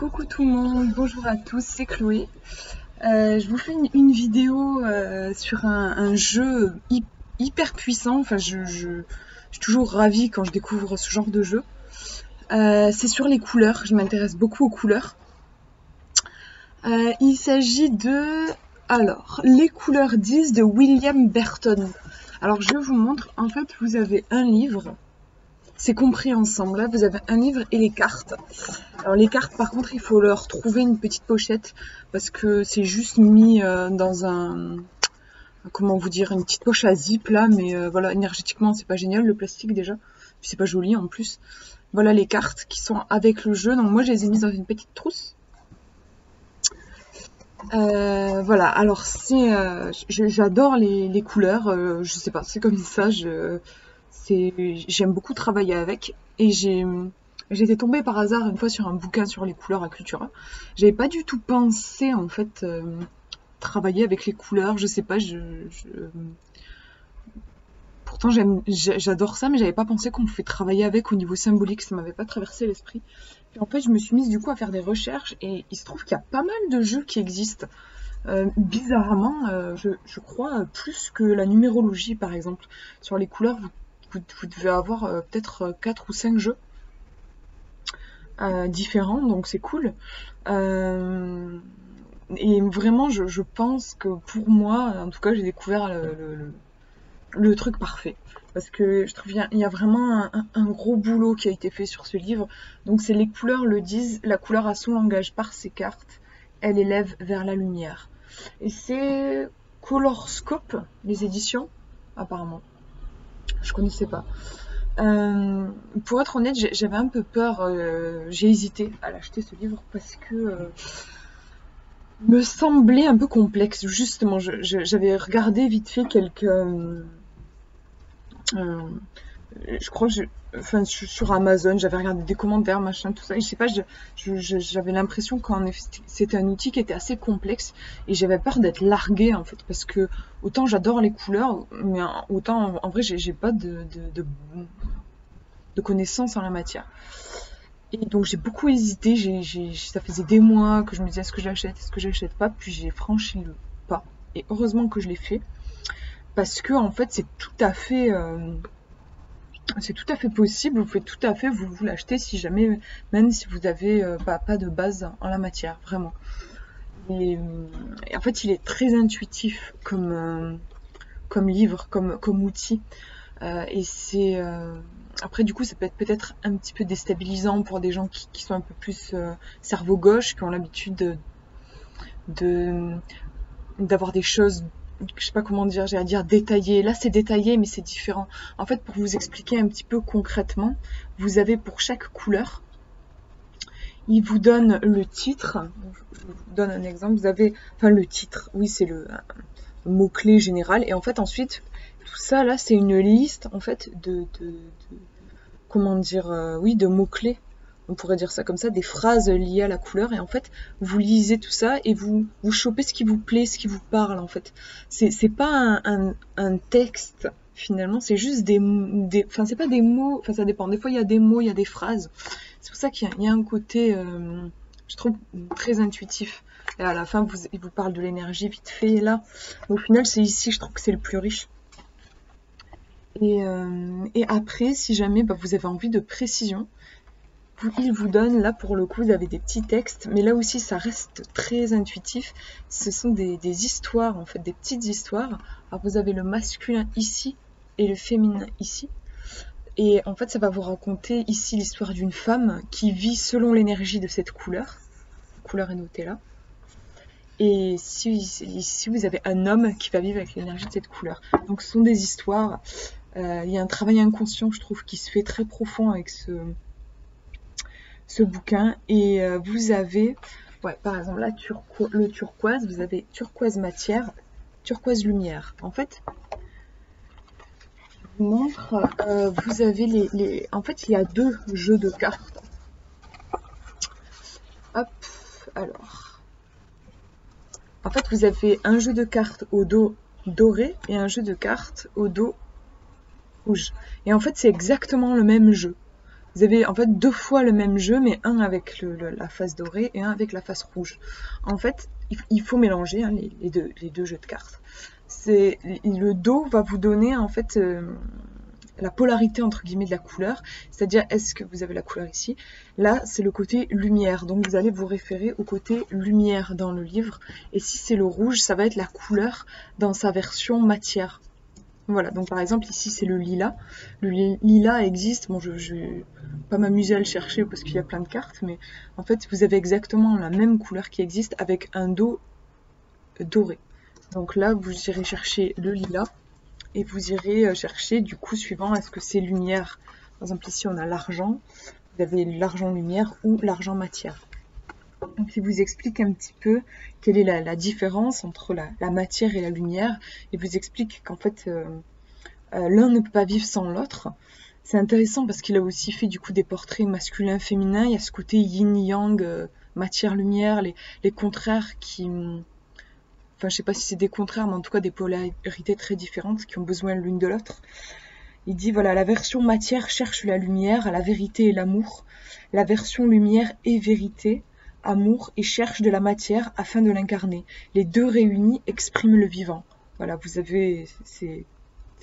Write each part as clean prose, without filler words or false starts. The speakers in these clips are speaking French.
Coucou tout le monde, bonjour à tous, c'est Chloé. Je vous fais une vidéo sur un jeu hyper puissant. Enfin, je suis toujours ravie quand je découvre ce genre de jeu. C'est sur les couleurs, je m'intéresse beaucoup aux couleurs. Il s'agit de... Alors, Les couleurs 10 de William Burton. Alors, je vous montre, en fait, vous avez un livre. C'est compris ensemble. Là, vous avez un livre et les cartes. Alors les cartes, par contre, il faut leur trouver une petite pochette parce que c'est juste mis dans un... Comment vous dire, une petite poche à zip là, mais voilà, énergétiquement, c'est pas génial le plastique déjà. Puis c'est pas joli en plus. Voilà les cartes qui sont avec le jeu. Donc moi, je les ai mises dans une petite trousse. Voilà, alors c'est... j'adore les couleurs. Je sais pas, c'est comme ça. J'aime beaucoup travailler avec et j'étais tombée par hasard une fois sur un bouquin sur les couleurs à Cultura. J'avais pas du tout pensé en fait travailler avec les couleurs, je sais pas, pourtant j'adore ça, mais j'avais pas pensé qu'on pouvait travailler avec au niveau symbolique, ça m'avait pas traversé l'esprit. Puis en fait je me suis mise du coup à faire des recherches et il se trouve qu'il y a pas mal de jeux qui existent. Bizarrement, je crois plus que la numérologie par exemple. Sur les couleurs, vous devez avoir peut-être 4 ou 5 jeux différents, donc c'est cool. Et vraiment, je pense que pour moi, en tout cas, j'ai découvert le truc parfait. Parce que je trouve qu'il y a vraiment un gros boulot qui a été fait sur ce livre. Donc c'est les couleurs le disent, la couleur a son langage par ses cartes, elle élève vers la lumière. Et c'est Colorscope, les éditions, apparemment. Je connaissais pas. Pour être honnête, j'avais un peu peur, j'ai hésité à l'acheter ce livre parce que me semblait un peu complexe. Justement, j'avais regardé vite fait quelques... je crois que enfin, sur Amazon, j'avais regardé des commentaires, machin, tout ça. Et je sais pas, j'avais l'impression qu'en effet, c'était un outil qui était assez complexe. Et j'avais peur d'être larguée, en fait. Parce que autant j'adore les couleurs, mais autant, en vrai, j'ai pas de connaissances en la matière. Et donc j'ai beaucoup hésité, ça faisait des mois que je me disais est-ce que j'achète pas, puis j'ai franchi le pas. Et heureusement que je l'ai fait, parce que en fait c'est tout à fait possible, vous pouvez tout à fait vous l'acheter si jamais, même si vous avez pas de base en la matière, vraiment. Et en fait il est très intuitif comme livre, comme outil. Et c'est... Après, du coup, ça peut être peut-être un petit peu déstabilisant pour des gens qui sont un peu plus cerveau gauche, qui ont l'habitude d'avoir des choses, je sais pas comment dire, j'allais dire détaillées. Là, c'est détaillé, mais c'est différent. En fait, pour vous expliquer un petit peu concrètement, vous avez pour chaque couleur, il vous donne le titre. Je vous donne un exemple. Vous avez... Enfin, le titre, oui, c'est le mot-clé général. Et en fait, ensuite... Tout ça, là, c'est une liste, en fait, comment dire, oui, de mots-clés. On pourrait dire ça comme ça, des phrases liées à la couleur. Et en fait, vous lisez tout ça et vous chopez ce qui vous plaît, ce qui vous parle, en fait. C'est pas un texte, finalement, c'est juste enfin, c'est pas des mots, enfin, ça dépend. Des fois, il y a des mots, il y a des phrases. C'est pour ça qu'il y a un côté, je trouve, très intuitif. Et à la fin, il vous parle de l'énergie vite fait. Et là, au final, c'est ici, je trouve que c'est le plus riche. Et après, si jamais vous avez envie de précision, il vous donne, là pour le coup, vous avez des petits textes, mais là aussi ça reste très intuitif. Ce sont des histoires, en fait, des petites histoires. Alors vous avez le masculin ici et le féminin ici. Et en fait, ça va vous raconter ici l'histoire d'une femme qui vit selon l'énergie de cette couleur. La couleur est notée là. Et ici, vous avez un homme qui va vivre avec l'énergie de cette couleur. Donc ce sont des histoires. Il y a un travail inconscient, je trouve, qui se fait très profond avec ce bouquin. Et vous avez, ouais, par exemple, là, le turquoise, vous avez turquoise matière, turquoise lumière. En fait, je vous montre, vous avez en fait, il y a 2 jeux de cartes. Hop, alors. En fait, vous avez un jeu de cartes au dos doré et un jeu de cartes au dos rouge. Et en fait, c'est exactement le même jeu. Vous avez en fait 2 fois le même jeu, mais un avec la face dorée et un avec la face rouge. En fait, il faut mélanger hein, les deux jeux de cartes. Le dos va vous donner en fait la polarité entre guillemets de la couleur, c'est-à-dire est-ce que vous avez la couleur ici, là c'est le côté lumière, donc vous allez vous référer au côté lumière dans le livre, et si c'est le rouge, ça va être la couleur dans sa version matière. Voilà, donc par exemple ici c'est le lilas. Le lilas existe, bon je vais pas m'amuser à le chercher parce qu'il y a plein de cartes, mais en fait vous avez exactement la même couleur qui existe avec un dos doré. Donc là vous irez chercher le lilas et vous irez chercher du coup suivant est-ce que c'est lumière. Par exemple ici on a l'argent, vous avez l'argent lumière ou l'argent matière. Donc il vous explique un petit peu quelle est la différence entre la matière et la lumière, et vous explique qu'en fait l'un ne peut pas vivre sans l'autre. C'est intéressant parce qu'il a aussi fait du coup des portraits masculins, féminins, il y a ce côté yin-yang, matière-lumière, les contraires qui... Enfin je sais pas si c'est des contraires, mais en tout cas des polarités très différentes qui ont besoin l'une de l'autre. Il dit voilà, la version matière cherche la lumière, la vérité et l'amour. La version lumière est vérité, amour et cherche de la matière afin de l'incarner. Les deux réunis expriment le vivant. Voilà, vous avez ces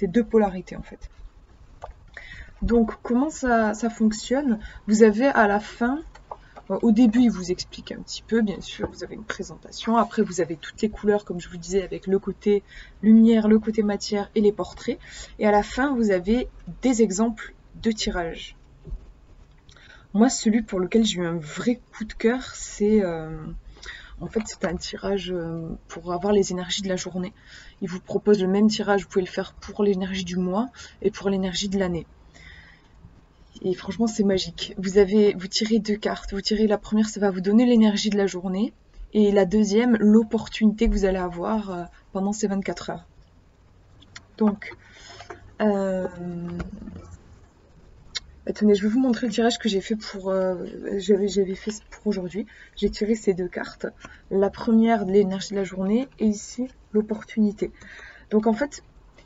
2 polarités en fait. Donc comment ça fonctionne? Vous avez à la fin, au début il vous explique un petit peu, bien sûr vous avez une présentation, après vous avez toutes les couleurs comme je vous disais avec le côté lumière, le côté matière et les portraits, et à la fin vous avez des exemples de tirage. Moi celui pour lequel j'ai eu un vrai coup de cœur, c'est en fait c'est un tirage pour avoir les énergies de la journée. Il vous propose le même tirage, vous pouvez le faire pour l'énergie du mois et pour l'énergie de l'année. Et franchement, c'est magique. Vous tirez 2 cartes. Vous tirez la première, ça va vous donner l'énergie de la journée. Et la deuxième, l'opportunité que vous allez avoir pendant ces 24 heures. Donc, attendez, je vais vous montrer le tirage que j'ai fait pour j'avais fait pour aujourd'hui. J'ai tiré ces 2 cartes. La première, de l'énergie de la journée, et ici, l'opportunité. Donc en fait,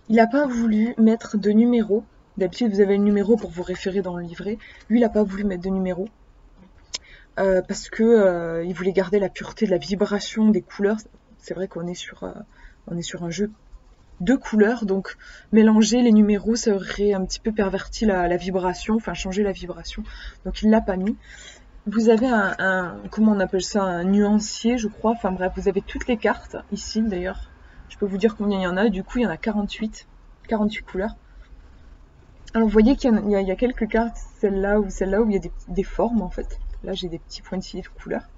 il n'a pas voulu mettre de numéro. D'habitude, vous avez le numéro pour vous référer dans le livret. Lui, il n'a pas voulu mettre de numéro parce que il voulait garder la pureté de la vibration des couleurs. C'est vrai qu'on est sur un jeu de couleurs, donc mélanger les numéros, ça aurait un petit peu perverti la vibration, enfin changer la vibration. Donc il l'a pas mis. Vous avez comment on appelle ça, un nuancier, je crois. Enfin bref, vous avez toutes les cartes ici. D'ailleurs, je peux vous dire combien il y en a. Du coup, il y en a 48 couleurs. Alors vous voyez qu'il y a quelques cartes, celle-là où il y a des formes en fait. Là j'ai des petits pointillés de couleurs.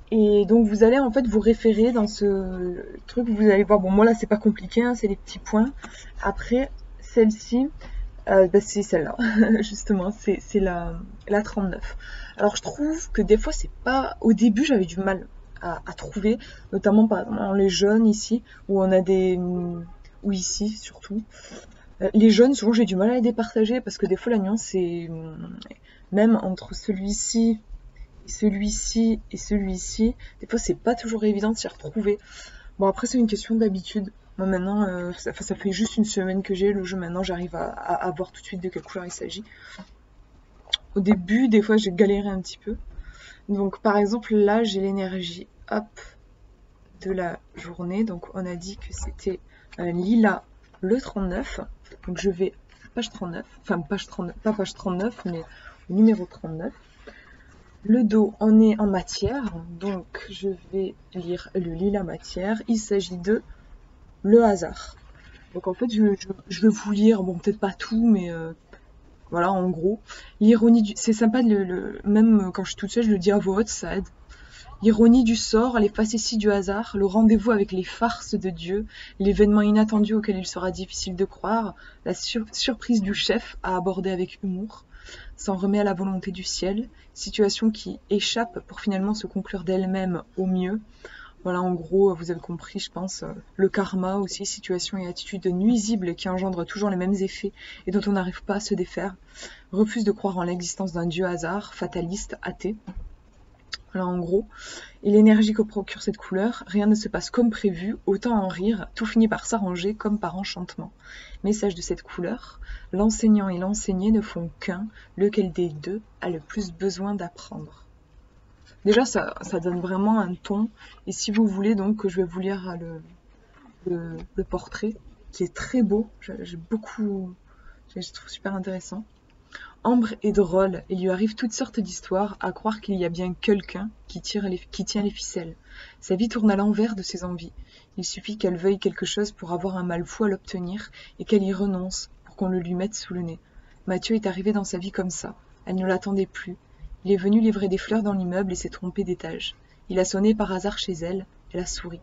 Et donc vous allez en fait vous référer dans ce truc, vous allez voir, bon moi là c'est pas compliqué, hein, c'est les petits points. Après celle-ci, c'est celle-là, justement, c'est la 39. Alors je trouve que des fois c'est pas... Au début j'avais du mal à trouver, notamment par exemple dans les jaunes ici, où on a des... ou ici surtout. Les jaunes, souvent j'ai du mal à les départager parce que des fois la nuance c'est même entre celui-ci et celui-ci et celui-ci, des fois c'est pas toujours évident de s'y retrouver. Bon après c'est une question d'habitude. Moi maintenant, ça fait juste une semaine que j'ai le jeu, maintenant j'arrive à voir tout de suite de quelle couleur il s'agit. Au début, des fois j'ai galéré un petit peu. Donc par exemple là j'ai l'énergie hop de la journée, donc on a dit que c'était un lilas le 39. Donc je vais page 39, enfin page 39, pas page 39, mais le numéro 39. Le dos, on est en matière, donc je vais lire le lilas matière. Il s'agit de le hasard. Donc en fait, je vais vous lire, bon peut-être pas tout, mais voilà, en gros. L'ironie c'est sympa, même quand je suis toute seule, je le dis à voix haute, ça aide. L'ironie du sort, les facéties du hasard, le rendez-vous avec les farces de Dieu, l'événement inattendu auquel il sera difficile de croire, la surprise du chef à aborder avec humour, s'en remet à la volonté du ciel, situation qui échappe pour finalement se conclure d'elle-même au mieux. Voilà, en gros, vous avez compris, je pense, le karma aussi, situation et attitude nuisible qui engendrent toujours les mêmes effets et dont on n'arrive pas à se défaire, refuse de croire en l'existence d'un dieu hasard, fataliste, athée. Voilà en gros. Et l'énergie que procure cette couleur, rien ne se passe comme prévu, autant en rire, tout finit par s'arranger comme par enchantement. Message de cette couleur, l'enseignant et l'enseigné ne font qu'un, lequel des deux a le plus besoin d'apprendre. Déjà ça donne vraiment un ton, et si vous voulez donc je vais vous lire le portrait, qui est très beau, je trouve super intéressant. Ambre est drôle, il lui arrive toutes sortes d'histoires, à croire qu'il y a bien quelqu'un qui tient les ficelles. Sa vie tourne à l'envers de ses envies. Il suffit qu'elle veuille quelque chose pour avoir un mal fou à l'obtenir, et qu'elle y renonce, pour qu'on le lui mette sous le nez. Mathieu est arrivé dans sa vie comme ça. Elle ne l'attendait plus. Il est venu livrer des fleurs dans l'immeuble et s'est trompé d'étage. Il a sonné par hasard chez elle, elle a souri.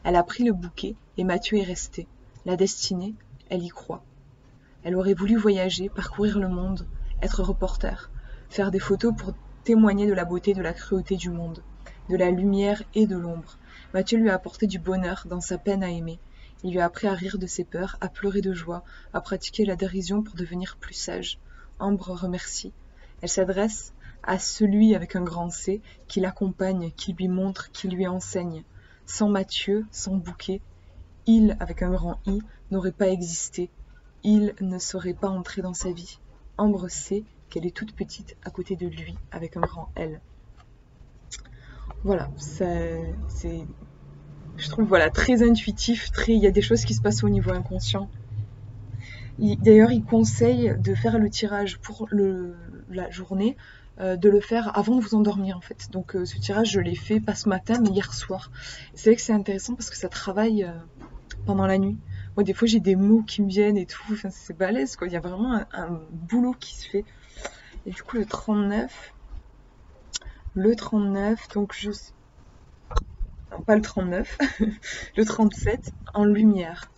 Elle a pris le bouquet, et Mathieu est resté. La destinée, elle y croit. Elle aurait voulu voyager, parcourir le monde, être reporter, faire des photos pour témoigner de la beauté et de la cruauté du monde, de la lumière et de l'ombre. Mathieu lui a apporté du bonheur dans sa peine à aimer. Il lui a appris à rire de ses peurs, à pleurer de joie, à pratiquer la dérision pour devenir plus sage. Ambre remercie. Elle s'adresse à celui avec un grand C, qui l'accompagne, qui lui montre, qui lui enseigne. Sans Mathieu, sans bouquet, il, avec un grand I, n'aurait pas existé. Il ne serait pas entré dans sa vie. Ambre sait qu'elle est toute petite à côté de lui, avec un grand L. Voilà, c'est, je trouve voilà, très intuitif, il y a des choses qui se passent au niveau inconscient. D'ailleurs, il conseille de faire le tirage pour la journée, de le faire avant de vous endormir en fait. Donc ce tirage, je l'ai fait pas ce matin, mais hier soir. C'est vrai que c'est intéressant parce que ça travaille pendant la nuit. Moi, des fois, j'ai des mots qui me viennent et tout. Enfin, c'est balèze, quoi. Il y a vraiment un boulot qui se fait. Et du coup, le 39, donc non, pas le 39, le 37, en lumière.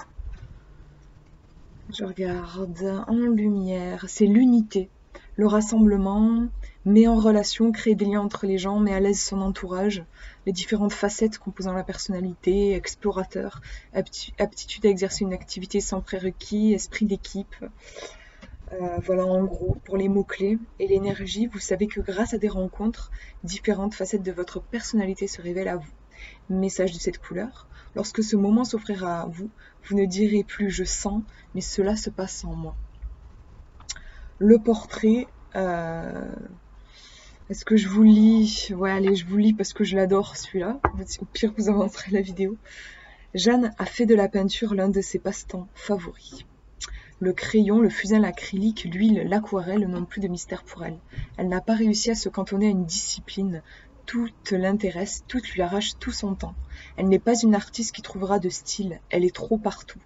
Je regarde, en lumière, c'est l'unité, le rassemblement, met en relation, crée des liens entre les gens, met à l'aise son entourage, les différentes facettes composant la personnalité, explorateur, aptitude à exercer une activité sans prérequis, esprit d'équipe. Voilà en gros pour les mots-clés. Et l'énergie, vous savez que grâce à des rencontres, différentes facettes de votre personnalité se révèlent à vous. Message de cette couleur, lorsque ce moment s'offrira à vous, vous ne direz plus je sens, mais cela se passe en moi. Le portrait, est-ce que je vous lis? Ouais, allez, je vous lis parce que je l'adore celui-là. Au pire, vous avancerez la vidéo. Jeanne a fait de la peinture l'un de ses passe-temps favoris. Le crayon, le fusain, l'acrylique, l'huile, l'aquarelle n'ont plus de mystère pour elle. Elle n'a pas réussi à se cantonner à une discipline. Tout l'intéresse, tout lui arrache tout son temps. Elle n'est pas une artiste qui trouvera de style, elle est trop partout.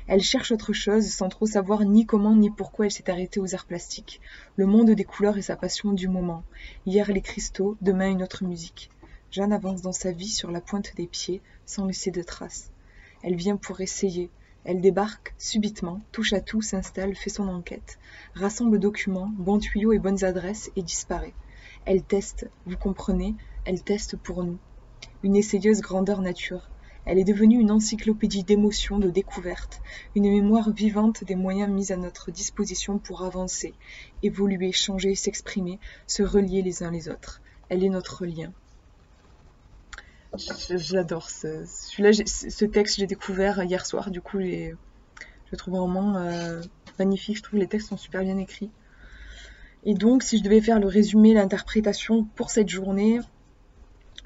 Elle cherche autre chose, sans trop savoir ni comment ni pourquoi elle s'est arrêtée aux arts plastiques. Le monde des couleurs est sa passion du moment. Hier les cristaux, demain une autre musique. Jeanne avance dans sa vie sur la pointe des pieds, sans laisser de traces. Elle vient pour essayer. Elle débarque subitement, touche à tout, s'installe, fait son enquête, rassemble documents, bons tuyaux et bonnes adresses et disparaît. Elle teste, vous comprenez, elle teste pour nous. Une essayeuse grandeur nature. Elle est devenue une encyclopédie d'émotions, de découvertes, une mémoire vivante des moyens mis à notre disposition pour avancer, évoluer, changer, s'exprimer, se relier les uns les autres. Elle est notre lien. J'adore celui-là, ce texte, je l'ai découvert hier soir, du coup, je le trouve vraiment magnifique. Je trouve que les textes sont super bien écrits. Et donc, si je devais faire le résumé, l'interprétation pour cette journée,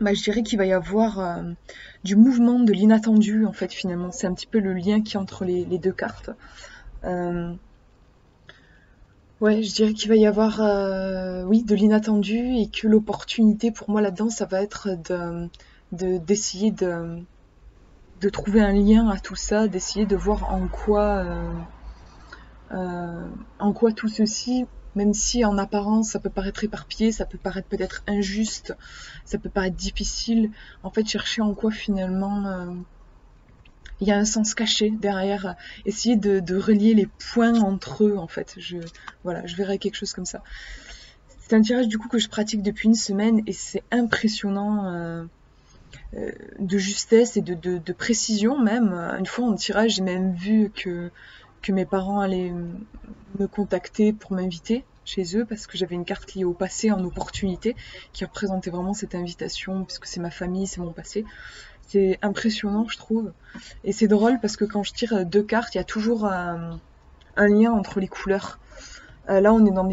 bah, je dirais qu'il va y avoir du mouvement, de l'inattendu, en fait, finalement. C'est un petit peu le lien qui est entre les deux cartes. Ouais, je dirais qu'il va y avoir, oui, de l'inattendu et que l'opportunité, pour moi, là-dedans, ça va être d'essayer de trouver un lien à tout ça, d'essayer de voir en quoi tout ceci, même si en apparence ça peut paraître éparpillé, ça peut paraître peut-être injuste, ça peut paraître difficile, en fait chercher en quoi finalement il y a un sens caché derrière, essayer de relier les points entre eux en fait, je verrai quelque chose comme ça. C'est un tirage du coup que je pratique depuis une semaine et c'est impressionnant de justesse et de précision même. Une fois en tirage, j'ai même vu que mes parents allaient me contacter pour m'inviter. chez eux parce que j'avais une carte liée au passé en opportunité qui représentait vraiment cette invitation puisque c'est ma famille, c'est mon passé. C'est impressionnant, je trouve. Et c'est drôle parce que quand je tire 2 cartes, il y a toujours un lien entre les couleurs. Là, on est dans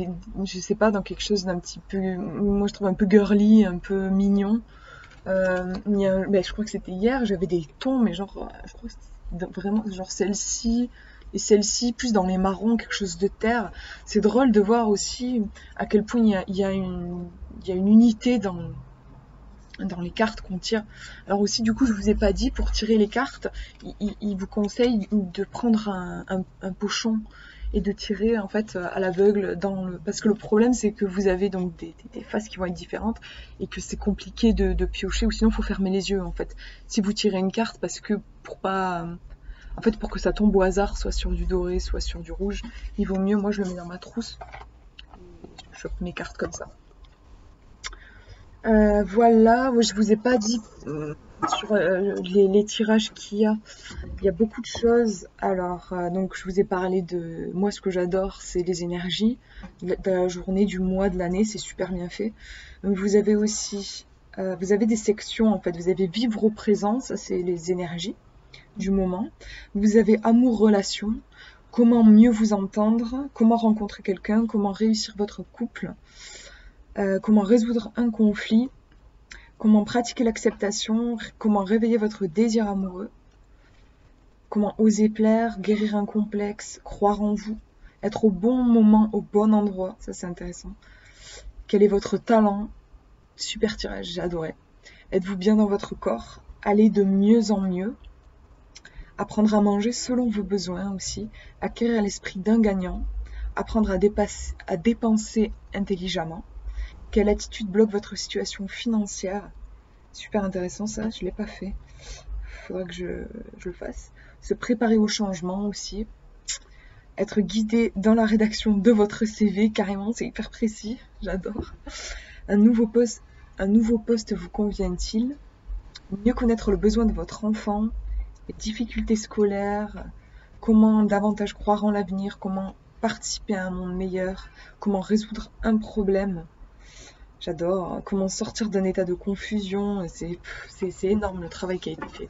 je sais pas, dans quelque chose d'un petit peu, moi je trouve un peu girly, un peu mignon. Je crois que c'était hier, j'avais des tons, mais genre, je crois que c'était vraiment genre celle-ci et celle-ci, plus dans les marrons, quelque chose de terre. C'est drôle de voir aussi à quel point il y a une unité dans les cartes qu'on tire. Alors aussi, du coup, je vous ai pas dit, pour tirer les cartes, il vous conseille de prendre un pochon et de tirer en fait à l'aveugle parce que le problème c'est que vous avez donc des faces qui vont être différentes et que c'est compliqué de piocher, ou sinon il faut fermer les yeux en fait si vous tirez une carte, parce que pour que ça tombe au hasard, soit sur du doré soit sur du rouge, il vaut mieux, moi je le mets dans ma trousse, je chope mes cartes comme ça. Voilà, je vous ai pas dit sur les tirages qu'il y a. Il y a beaucoup de choses. Alors, donc je vous ai parlé de moi, ce que j'adore, c'est les énergies de la journée, du mois, de l'année, c'est super bien fait. Donc, vous avez aussi, vous avez des sections en fait. Vous avez vivre au présent, ça c'est les énergies du moment. Vous avez amour, relation, comment mieux vous entendre, comment rencontrer quelqu'un, comment réussir votre couple, comment résoudre un conflit, comment pratiquer l'acceptation, comment réveiller votre désir amoureux, comment oser plaire, guérir un complexe, croire en vous, être au bon moment, au bon endroit, ça c'est intéressant. Quel est votre talent? Super tirage, j'ai adoré. Êtes-vous bien dans votre corps? Allez de mieux en mieux. Apprendre à manger selon vos besoins aussi. Acquérir l'esprit d'un gagnant. Apprendre à dépenser intelligemment. Quelle attitude bloque votre situation financière? Super intéressant ça, je ne l'ai pas fait. Il faudra que je le fasse. Se préparer au changement aussi. Être guidé dans la rédaction de votre CV, carrément, c'est hyper précis, j'adore. Un nouveau poste vous convient-il? Mieux connaître le besoin de votre enfant, les difficultés scolaires, comment davantage croire en l'avenir, comment participer à un monde meilleur, comment résoudre un problème. J'adore. Comment sortir d'un état de confusion. C'est énorme le travail qui a été fait.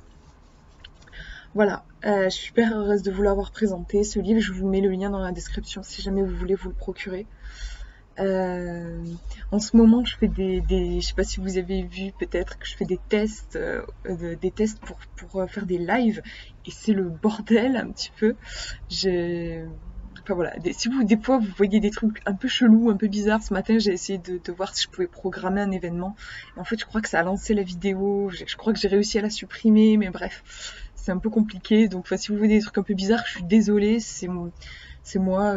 Voilà, je suis super heureuse de vous l'avoir présenté. Ce livre, je vous mets le lien dans la description si jamais vous voulez vous le procurer. En ce moment, je fais je sais pas si vous avez vu peut-être que je fais des tests pour faire des lives, et c'est le bordel un petit peu. Enfin voilà, si des fois vous voyez des trucs un peu chelous, un peu bizarres, ce matin j'ai essayé de voir si je pouvais programmer un événement. Et en fait, je crois que ça a lancé la vidéo, je crois que j'ai réussi à la supprimer, mais bref, c'est un peu compliqué. Donc si vous voyez des trucs un peu bizarres, je suis désolée, c'est moi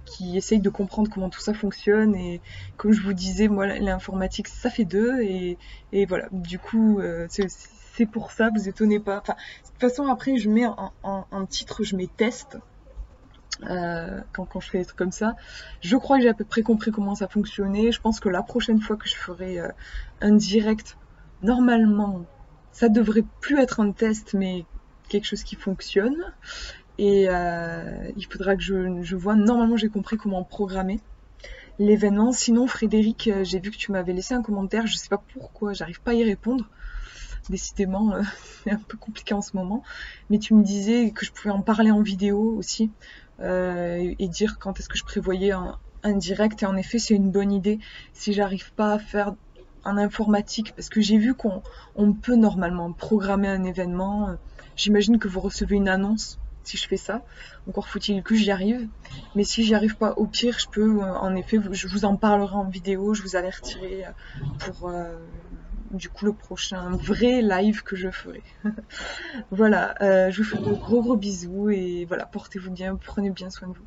qui essaye de comprendre comment tout ça fonctionne. Et comme je vous disais, moi l'informatique ça fait deux, et voilà, du coup c'est pour ça, vous étonnez pas. Enfin, de toute façon après je mets en titre, je mets test. Quand je fais des trucs comme ça, je crois que j'ai à peu près compris comment ça fonctionnait. Je pense que la prochaine fois que je ferai un direct, normalement, ça devrait plus être un test, mais quelque chose qui fonctionne. Et il faudra que je vois. Normalement, j'ai compris comment programmer l'événement. Sinon, Frédéric, j'ai vu que tu m'avais laissé un commentaire. Je sais pas pourquoi, j'arrive pas à y répondre. Décidément, c'est un peu compliqué en ce moment. Mais tu me disais que je pouvais en parler en vidéo aussi. Et dire quand est-ce que je prévoyais un direct. Et en effet, c'est une bonne idée si j'arrive pas à faire en informatique, parce que j'ai vu qu'on peut normalement programmer un événement. J'imagine que vous recevez une annonce si je fais ça. Encore faut-il que j'y arrive. Mais si j'y arrive pas, au pire, je peux en effet, je vous en parlerai en vidéo, je vous avertirai pour du coup le prochain vrai live que je ferai. Voilà, je vous fais de gros bisous, et voilà, portez-vous bien, prenez bien soin de vous.